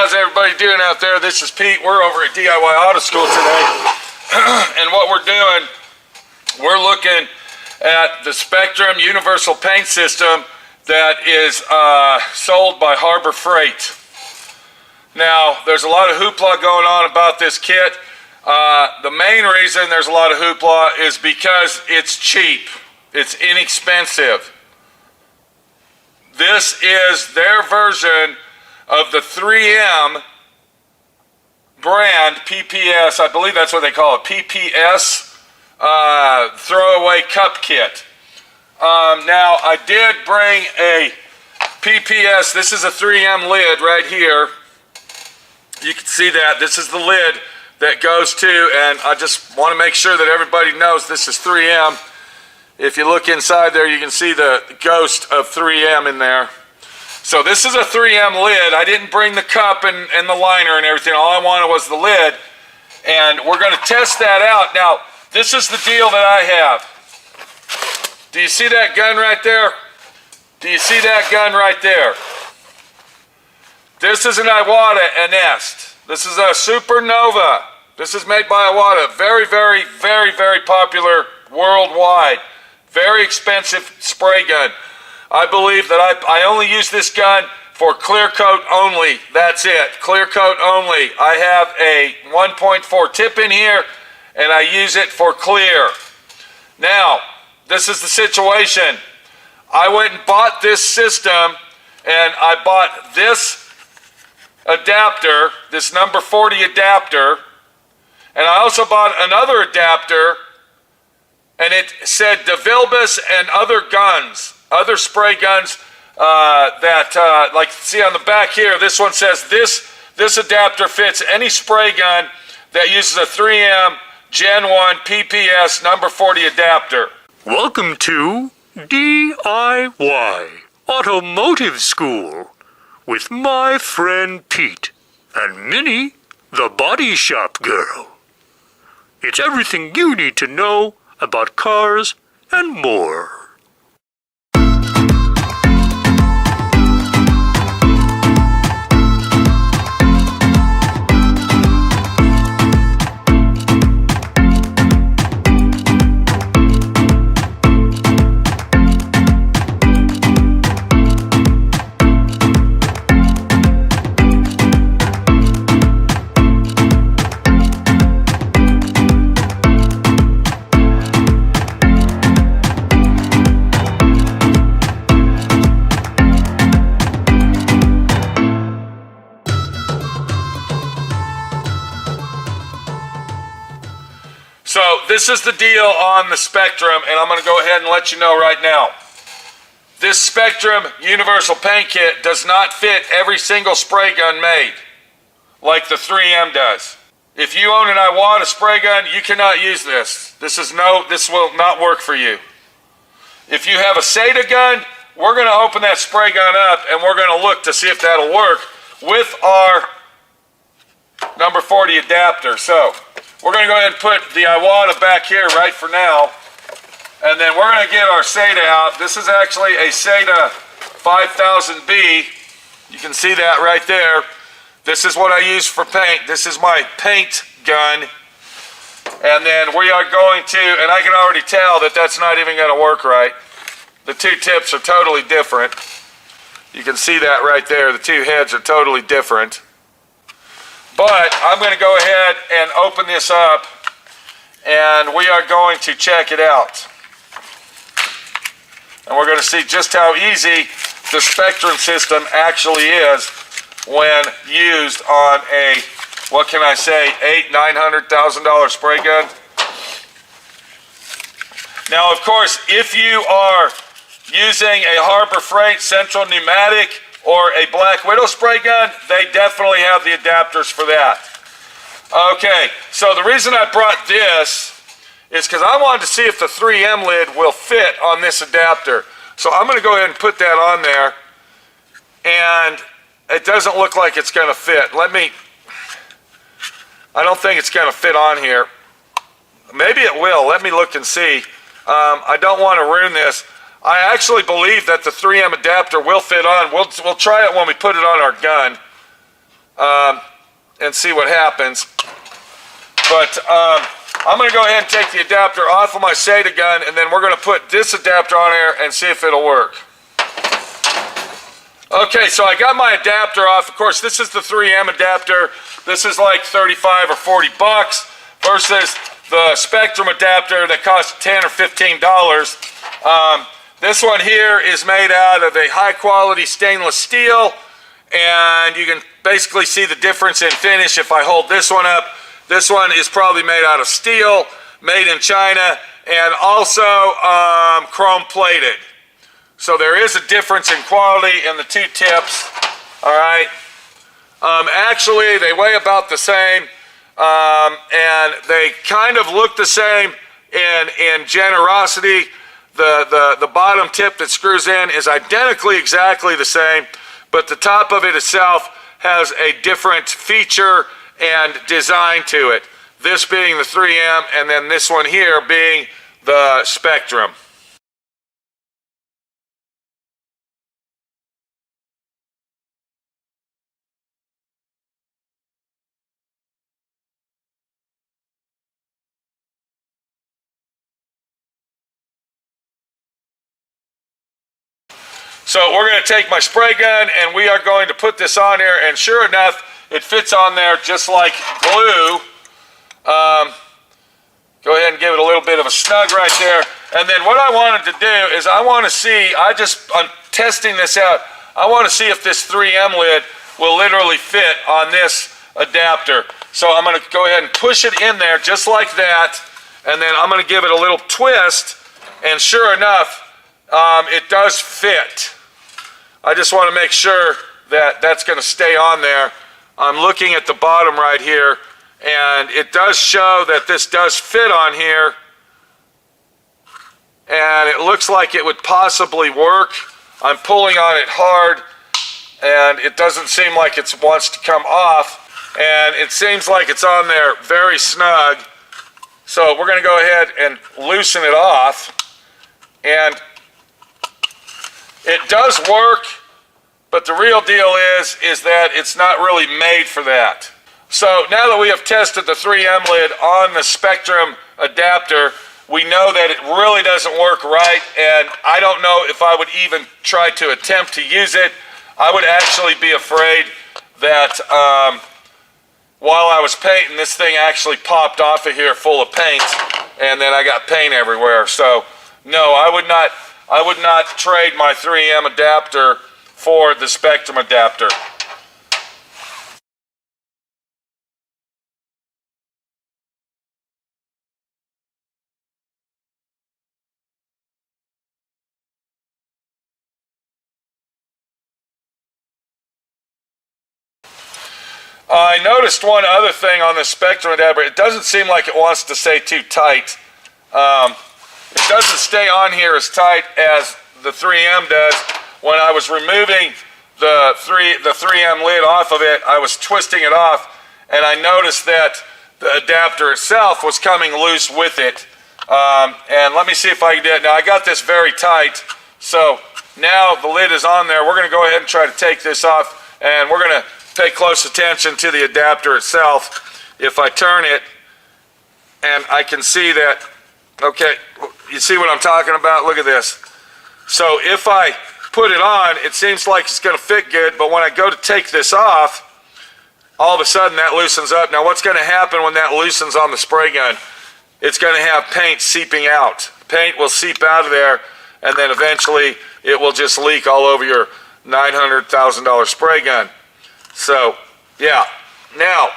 how's everybody doing out there? This is Pete. We're over at D.I.Y Auto School today. And what we're doing, we're looking at the Spectrum Universal Paint System that is sold by Harbor Freight. Now, there's a lot of hoopla going on about this kit. The main reason there's a lot of hoopla is because it's cheap. It's inexpensive. This is their version of the 3M brand PPS, I believe that's what they call it, PPS throwaway cup kit. Now, I did bring a PPS, this is a 3M lid right here. You can see that. This is the lid that goes to, and I just want to make sure that everybody knows this is 3M. If you look inside there, you can see the ghost of 3M in there. So this is a 3M lid. I didn't bring the cup and the liner and everything. All I wanted was the lid. And we're going to test that out. Now, this is the deal that I have. Do you see that gun right there? Do you see that gun right there? This is an Iwata Nest. This is a Supernova. This is made by Iwata. Very, very, very, very popular worldwide. Very expensive spray gun. I believe that I only use this gun for clear coat only. That's it. Clear coat only. I have a 1.4 tip in here, and I use it for clear. Now, this is the situation. I went and bought this system, and I bought this adapter, this number 40 adapter, and I also bought another adapter, and it said DeVilbiss and other guns, other spray guns like see on the back here, this one says this adapter fits any spray gun that uses a 3M Gen 1 PPS number 40 adapter. Welcome to D.I.Y Automotive School with my friend Pete and Minnie, the body shop girl. It's everything you need to know about cars and more. So this is the deal on the Spectrum, and I'm going to go ahead and let you know right now. This Spectrum Universal Paint Kit does not fit every single spray gun made like the 3M does. If you own an Iwata spray gun, you cannot use this. This will not work for you. If you have a SATA gun, we're going to open that spray gun up and we're going to look to see if that'll work with our number 40 adapter. So we're going to go ahead and put the Iwata back here right for now. And then we're going to get our SATA out. This is actually a SATA 5000B. You can see that right there. This is what I use for paint. This is my paint gun. And then we are going to, and I can already tell that that's not even going to work right. The two tips are totally different. You can see that right there. The two heads are totally different. But I'm going to go ahead and open this up, and we are going to check it out. And we're going to see just how easy the Spectrum system actually is when used on a, what can I say, $800,000-$900,000 spray gun. Now, of course, if you are using a Harbor Freight Central Pneumatic or a Black Widow spray gun, they definitely have the adapters for that. Okay, so the reason I brought this is because I wanted to see if the 3M lid will fit on this adapter. So I'm going to go ahead and put that on there, and it doesn't look like it's going to fit. I don't think it's going to fit on here. Maybe it will. Let me look and see. I don't want to ruin this. I actually believe that the 3M adapter will fit on. We'll try it when we put it on our gun. and see what happens. But I'm going to go ahead and take the adapter off of my SATA gun, and then we're going to put this adapter on there and see if it'll work. Okay, so I got my adapter off. Of course, this is the 3M adapter. This is like 35 or 40 bucks versus the Spectrum adapter that costs $10 or $15. This one here is made out of a high quality stainless steel, and you can basically see the difference in finish if I hold this one up. This one is probably made out of steel, made in China, and also chrome plated. So there is a difference in quality in the two tips. All right. Actually, they weigh about the same, and they kind of look the same in generosity. The bottom tip that screws in is identically exactly the same, but the top of it itself has a different feature and design to it. This being the 3M, and then this one here being the Spectrum. So we're going to take my spray gun and we are going to put this on here, and sure enough, it fits on there just like glue. Go ahead and give it a little bit of a snug right there. And then what I wanted to do is I'm testing this out, I want to see if this 3M lid will literally fit on this adapter. So I'm going to go ahead and push it in there just like that, and then I'm going to give it a little twist, and sure enough, it does fit. I just want to make sure that that's going to stay on there. I'm looking at the bottom right here, and it does show that this does fit on here, and it looks like it would possibly work. I'm pulling on it hard, and it doesn't seem like it wants to come off, and it seems like it's on there very snug. So we're going to go ahead and loosen it off, and it does work, but the real deal is that it's not really made for that. So now that we have tested the 3M lid on the Spectrum adapter, we know that it really doesn't work right, and I don't know if I would even try to attempt to use it. I would actually be afraid that while I was painting, this thing actually popped off of here full of paint, and then I got paint everywhere. So no, I would not trade my 3M adapter for the Spectrum adapter. I noticed one other thing on the Spectrum adapter. It doesn't seem like it wants to stay too tight. It doesn't stay on here as tight as the 3M does. When I was removing the 3M lid off of it, I was twisting it off, and I noticed that the adapter itself was coming loose with it. And let me see if I can do it. Now I got this very tight, so now the lid is on there. We're going to go ahead and try to take this off, and we're going to pay close attention to the adapter itself. If I turn it, and I can see that, okay, you see what I'm talking about? Look at this. So if I put it on, it seems like it's going to fit good, but when I go to take this off, all of a sudden that loosens up. Now what's going to happen when that loosens on the spray gun? It's going to have paint seeping out. Paint will seep out of there, and then eventually it will just leak all over your $900,000 spray gun. So, yeah. Now,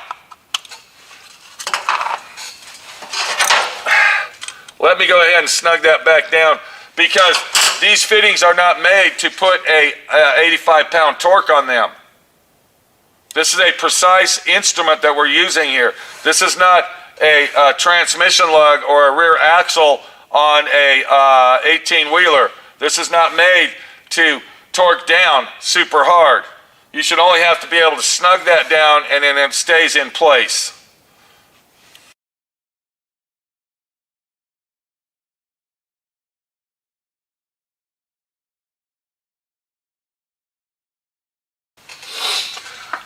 let me go ahead and snug that back down, because these fittings are not made to put a 85-pound torque on them. This is a precise instrument that we're using here. This is not a transmission lug or a rear axle on a 18-wheeler. This is not made to torque down super hard. You should only have to be able to snug that down, and then it stays in place.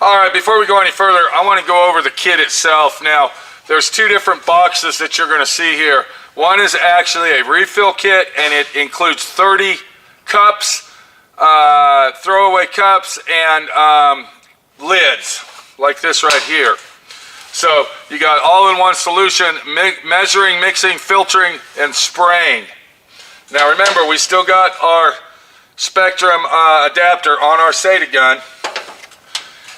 All right, before we go any further, I want to go over the kit itself. Now, there's two different boxes that you're going to see here. One is actually a refill kit, and it includes 30 cups, throwaway cups, and lids, like this right here. So you got all-in-one solution, measuring, mixing, filtering, and spraying. Now remember, we still got our Spectrum adapter on our SATA gun.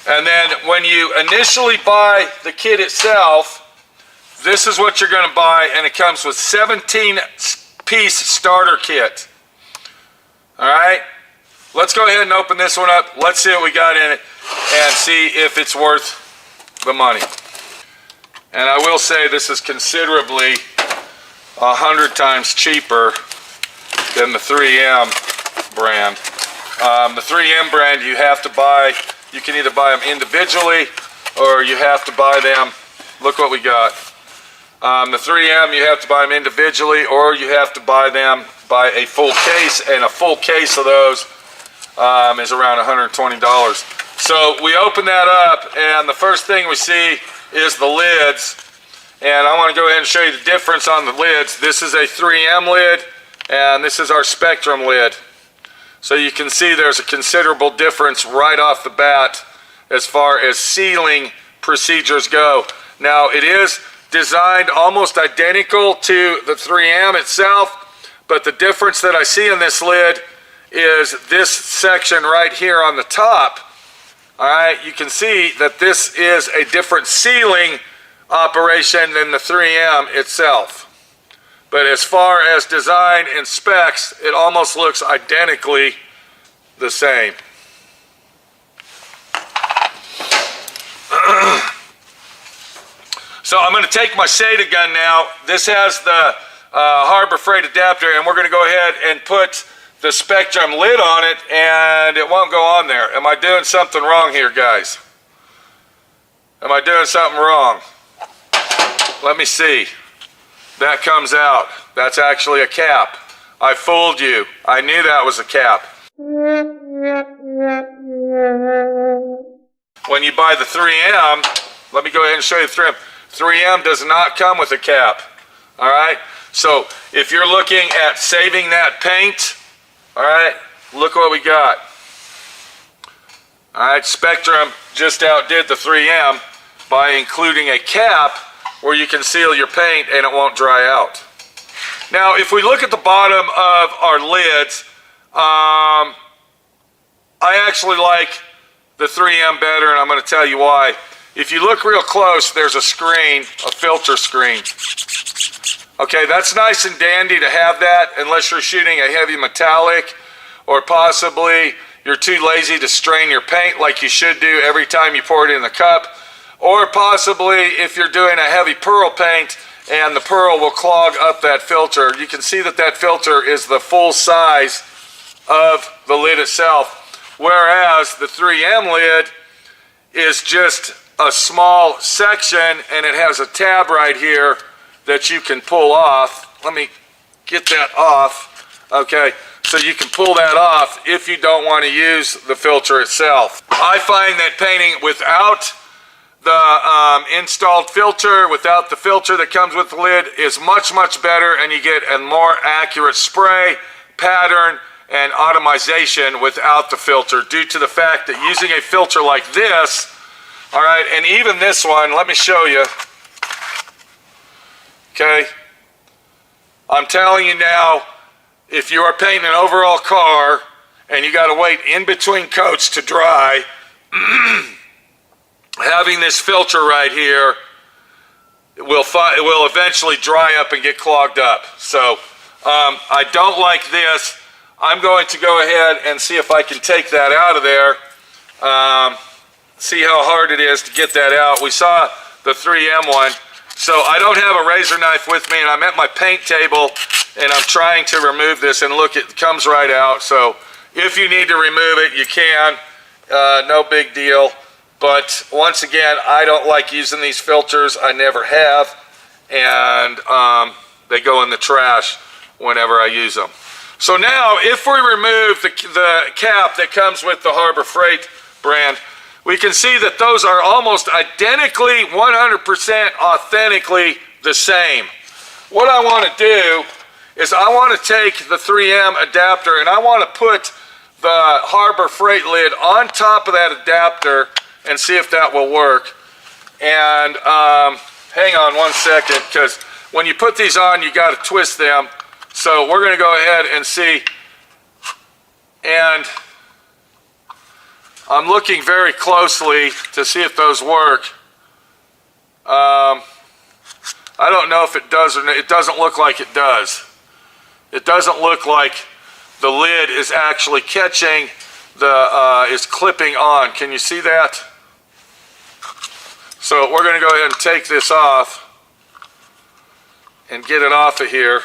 And then when you initially buy the kit itself, this is what you're going to buy, and it comes with 17-piece starter kit. All right, let's go ahead and open this one up. Let's see what we got in it and see if it's worth the money. And I will say this is considerably 100 times cheaper than the 3M brand. The 3M brand you have to buy, you can either buy them individually or you have to buy them, look what we got. The 3M you have to buy them individually or you have to buy them by a full case, and a full case of those is around $120. So we open that up, and the first thing we see is the lids. And I want to go ahead and show you the difference on the lids. This is a 3M lid, and this is our Spectrum lid. So you can see there's a considerable difference right off the bat as far as sealing procedures go. Now, it is designed almost identical to the 3M itself, but the difference that I see in this lid is this section right here on the top. All right, you can see that this is a different sealing operation than the 3M itself. But as far as design and specs, it almost looks identically the same. So I'm going to take my SATA gun now. This has the Harbor Freight adapter, and we're going to go ahead and put the Spectrum lid on it, and it won't go on there. Am I doing something wrong here, guys? Am I doing something wrong? Let me see. That comes out. That's actually a cap. I fooled you. I knew that was a cap. When you buy the 3M, let me go ahead and show you the 3M. 3M does not come with a cap. All right? So if you're looking at saving that paint, all right, look what we got. All right, Spectrum just outdid the 3M by including a cap where you can seal your paint and it won't dry out. Now, if we look at the bottom of our lids, I actually like the 3M better, and I'm going to tell you why. If you look real close, there's a screen, a filter screen. Okay, that's nice and dandy to have that unless you're shooting a heavy metallic, or possibly you're too lazy to strain your paint like you should do every time you pour it in the cup. Or possibly if you're doing a heavy pearl paint and the pearl will clog up that filter. You can see that that filter is the full size of the lid itself, whereas the 3M lid is just a small section and it has a tab right here that you can pull off. Let me get that off. Okay, so you can pull that off if you don't want to use the filter itself. I find that painting without the installed filter, without the filter that comes with the lid, is much, much better, and you get a more accurate spray, pattern, and automation without the filter, due to the fact that using a filter like this, all right, and even this one, let me show you. Okay, I'm telling you now, if you are painting an overall car and you got to wait in between coats to dry, having this filter right here will eventually dry up and get clogged up. So I don't like this. I'm going to go ahead and see if I can take that out of there. See how hard it is to get that out. We saw the 3M one. So I don't have a razor knife with me, and I'm at my paint table and I'm trying to remove this, and look, it comes right out. So if you need to remove it, you can. No big deal. But once again, I don't like using these filters. I never have, and they go in the trash whenever I use them. So now, if we remove the cap that comes with the Harbor Freight brand, we can see that those are almost identically, 100% authentically the same. What I want to do is I want to take the 3M adapter and I want to put the Harbor Freight lid on top of that adapter and see if that will work. And hang on one second, because when you put these on, you got to twist them. So we're going to go ahead and see. And I'm looking very closely to see if those work. I don't know if it does or not. It doesn't look like it does. It doesn't look like the lid is actually catching is clipping on. Can you see that? So we're going to go ahead and take this off and get it off of here.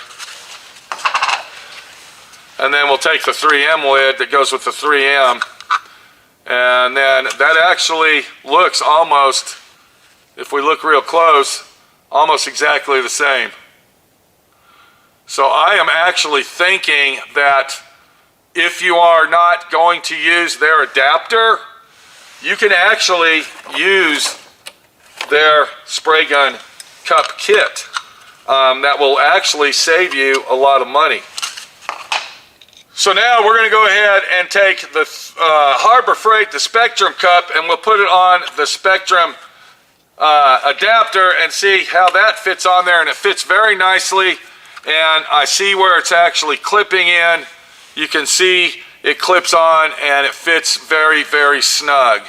And then we'll take the 3M lid that goes with the 3M. And then that actually looks almost, if we look real close, almost exactly the same. So I am actually thinking that if you are not going to use their adapter, you can actually use their spray gun cup kit. That will actually save you a lot of money. So now we're going to go ahead and take the Harbor Freight, the Spectrum cup, and we'll put it on the Spectrum adapter and see how that fits on there. And it fits very nicely. And I see where it's actually clipping in. You can see it clips on and it fits very, very snug.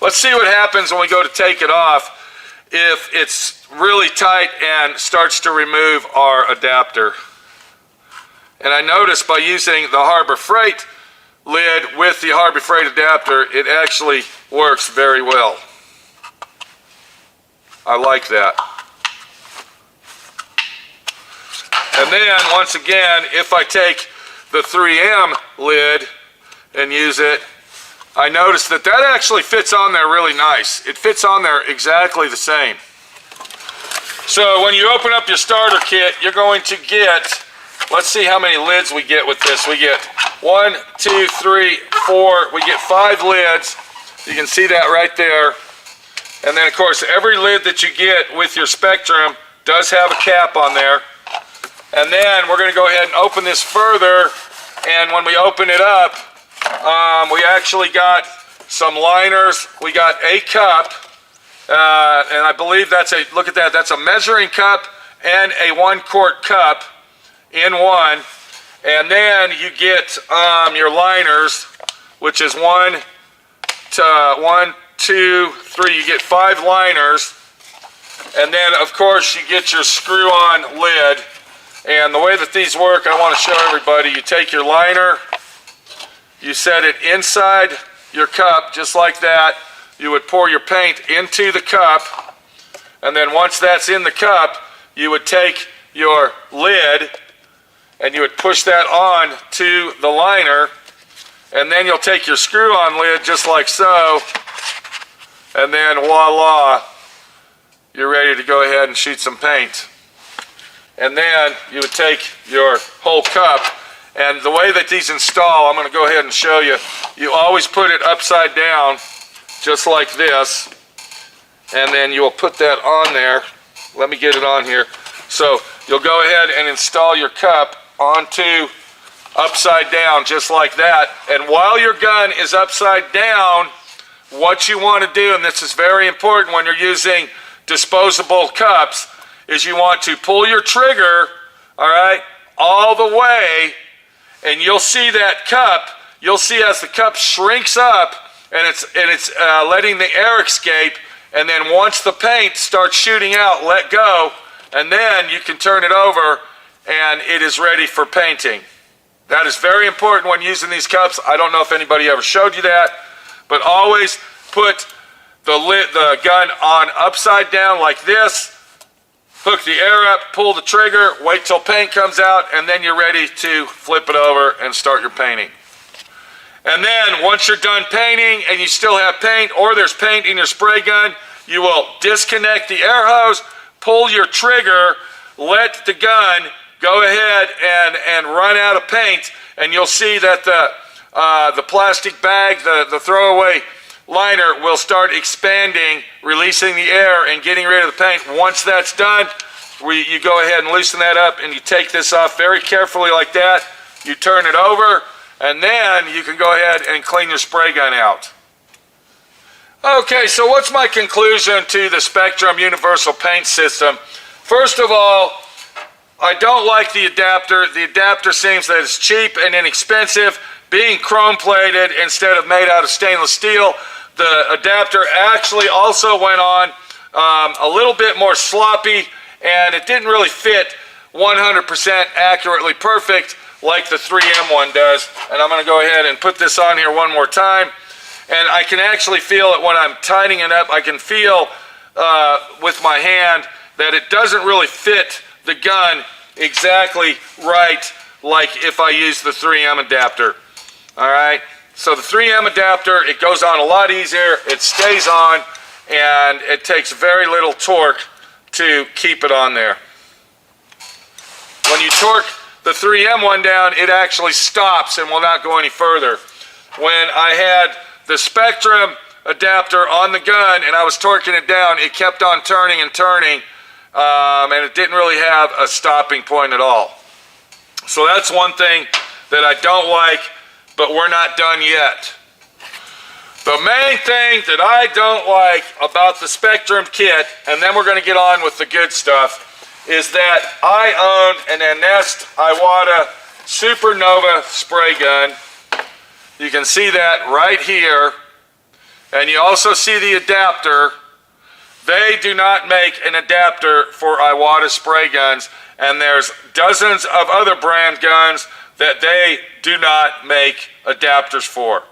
Let's see what happens when we go to take it off if it's really tight and starts to remove our adapter. And I noticed by using the Harbor Freight lid with the Harbor Freight adapter, it actually works very well. I like that. And then, once again, if I take the 3M lid and use it, I notice that that actually fits on there really nice. It fits on there exactly the same. So when you open up your starter kit, you're going to get, let's see how many lids we get with this. We get 1, 2, 3, 4, we get 5 lids. You can see that right there. And then, of course, every lid that you get with your Spectrum does have a cap on there. And then we're going to go ahead and open this further. And when we open it up, we actually got some liners. We got a cup. And I believe that's a, look at that, that's a measuring cup and a 1-quart cup in one. And then you get your liners, which is 1, 2, 3, you get 5 liners. And then, of course, you get your screw-on lid. And the way that these work, I want to show everybody. You take your liner, you set it inside your cup, just like that. You would pour your paint into the cup. And then once that's in the cup, you would take your lid and you would push that on to the liner. And then you'll take your screw-on lid, just like so. And then voila, you're ready to go ahead and shoot some paint. And then you would take your whole cup, and the way that these install, I'm going to go ahead and show you. You always put it upside down, just like this, and then you'll put that on there. Let me get it on here. So you'll go ahead and install your cup onto upside down, just like that. And while your gun is upside down, what you want to do, and this is very important when you're using disposable cups, is you want to pull your trigger, all right, all the way, and you'll see that cup, you'll see as the cup shrinks up and it's letting the air escape, and then once the paint starts shooting out, let go, and then you can turn it over and it is ready for painting. That is very important when using these cups. I don't know if anybody ever showed you that, but always put the gun on upside down like this. Hook the air up, pull the trigger, wait till paint comes out, and then you're ready to flip it over and start your painting. And then once you're done painting and you still have paint, or there's paint in your spray gun, you will disconnect the air hose, pull your trigger, let the gun go ahead and run out of paint, and you'll see that the plastic bag, the throwaway liner, will start expanding, releasing the air and getting rid of the paint. Once that's done, you go ahead and loosen that up, and you take this off very carefully like that. You turn it over, and then you can go ahead and clean your spray gun out. Okay, so what's my conclusion to the Spectrum Universal Paint System? First of all, I don't like the adapter. The adapter seems that it's cheap and inexpensive, being chrome plated instead of made out of stainless steel. The adapter actually also went on a little bit more sloppy, and it didn't really fit 100% accurately perfect like the 3M one does. And I'm going to go ahead and put this on here one more time. And I can actually feel it when I'm tightening it up. I can feel with my hand that it doesn't really fit the gun exactly right like if I use the 3M adapter. All right, so the 3M adapter, it goes on a lot easier, it stays on, and it takes very little torque to keep it on there. When you torque the 3M one down, it actually stops and will not go any further. When I had the Spectrum adapter on the gun and I was torquing it down, it kept on turning and turning, and it didn't really have a stopping point at all. So that's one thing that I don't like, but we're not done yet. The main thing that I don't like about the Spectrum kit, and then we're going to get on with the good stuff, is that I own an Anest Iwata Supernova spray gun. You can see that right here, and you also see the adapter. They do not make an adapter for Iwata spray guns, and there's dozens of other brand guns that they do not make adapters for.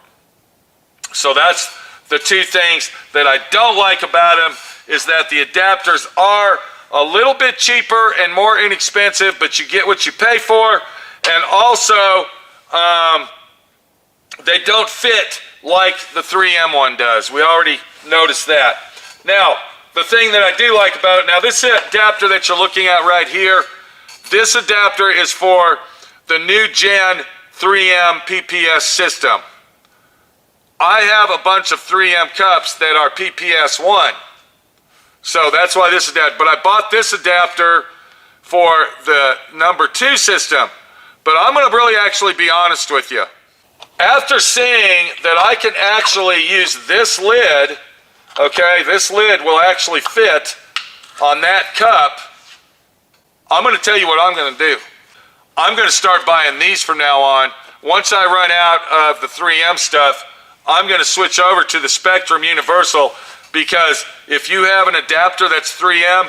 So that's the two things that I don't like about them, is that the adapters are a little bit cheaper and more inexpensive, but you get what you pay for, and also they don't fit like the 3M one does. We already noticed that. Now, the thing that I do like about it, now this adapter that you're looking at right here, this adapter is for the new gen 3M PPS system. I have a bunch of 3M cups that are PPS 1. So that's why this adapter, but I bought this adapter for the number 2 system. But I'm going to really actually be honest with you. After seeing that I can actually use this lid, okay, this lid will actually fit on that cup, I'm going to tell you what I'm going to do. I'm going to start buying these from now on. Once I run out of the 3M stuff, I'm going to switch over to the Spectrum Universal, because if you have an adapter that's 3M,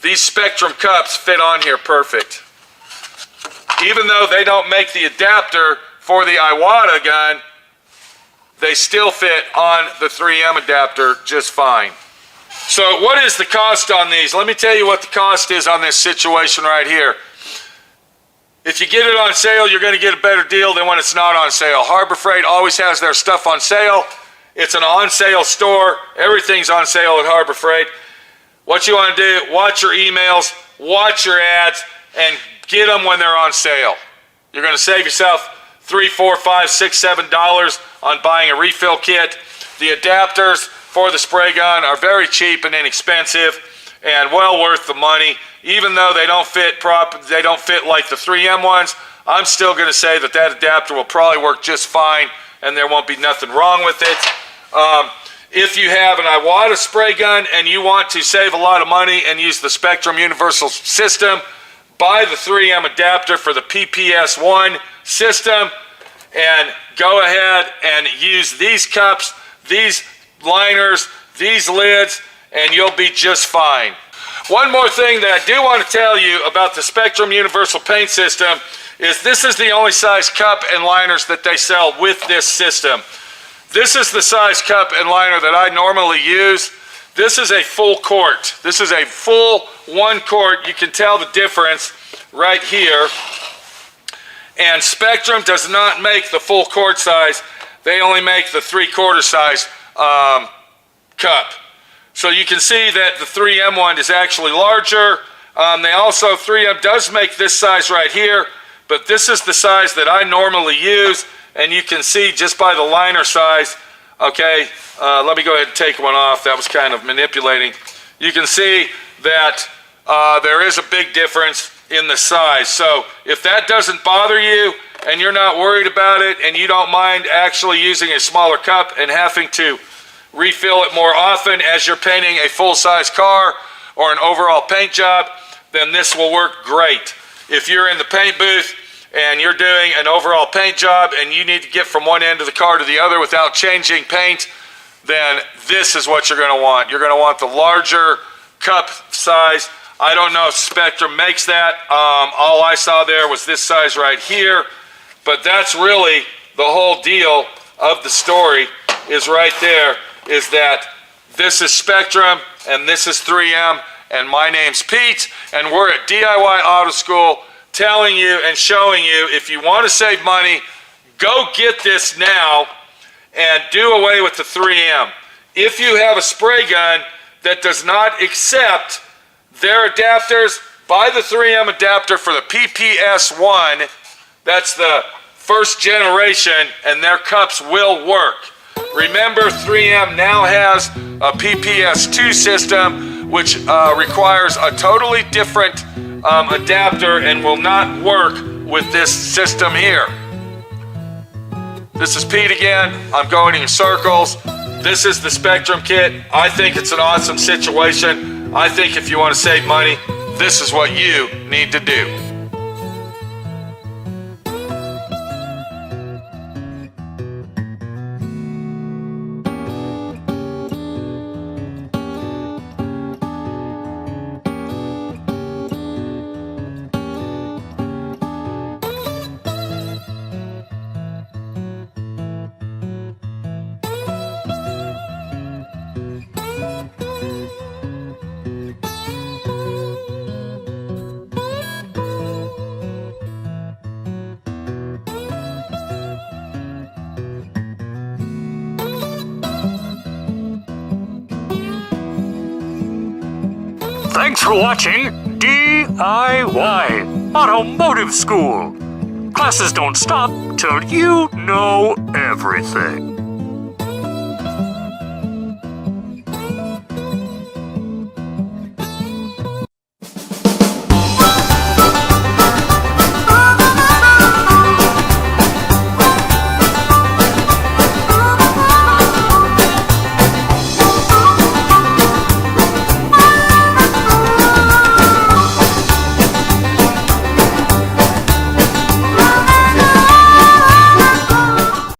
these Spectrum cups fit on here perfect. Even though they don't make the adapter for the Iwata gun, they still fit on the 3M adapter just fine. So what is the cost on these? Let me tell you what the cost is on this situation right here. If you get it on sale, you're going to get a better deal than when it's not on sale. Harbor Freight always has their stuff on sale. It's an on-sale store. Everything's on sale at Harbor Freight. What you want to do, watch your emails, watch your ads, and get them when they're on sale. You're going to save yourself $3, $4, $5, $6, $7 on buying a refill kit. The adapters for the spray gun are very cheap and inexpensive and well worth the money. Even though they don't fit like the 3M ones, I'm still going to say that that adapter will probably work just fine and there won't be nothing wrong with it. If you have an Iwata spray gun and you want to save a lot of money and use the Spectrum Universal system, buy the 3M adapter for the PPS 1 system and go ahead and use these cups, these liners, these lids, and you'll be just fine. One more thing that I do want to tell you about the Spectrum Universal Paint System is this is the only size cup and liners that they sell with this system. This is the size cup and liner that I normally use. This is a full quart. This is a full 1 quart. You can tell the difference right here. And Spectrum does not make the full quart size. They only make the 3/4 size cup. So you can see that the 3M one is actually larger. They also, 3M does make this size right here, but this is the size that I normally use, and you can see just by the liner size, okay, let me go ahead and take one off. That was kind of manipulating. You can see that there is a big difference in the size. So if that doesn't bother you and you're not worried about it and you don't mind actually using a smaller cup and having to refill it more often as you're painting a full-size car or an overall paint job, then this will work great. If you're in the paint booth and you're doing an overall paint job and you need to get from one end of the car to the other without changing paint, then this is what you're going to want. You're going to want the larger cup size. I don't know if Spectrum makes that. All I saw there was this size right here, but that's really the whole deal of the story is right there, is that this is Spectrum and this is 3M, and my name's Pete, and we're at D.I.Y. Auto School telling you and showing you, if you want to save money, go get this now and do away with the 3M. If you have a spray gun that does not accept their adapters, buy the 3M adapter for the PPS 1. That's the first generation, and their cups will work. Remember, 3M now has a PPS 2 system, which requires a totally different adapter and will not work with this system here. This is Pete again. I'm going in circles. This is the Spectrum kit. I think it's an awesome situation. I think if you want to save money, this is what you need to do. Thanks for watching D.I.Y. Automotive School. Classes don't stop till you know everything.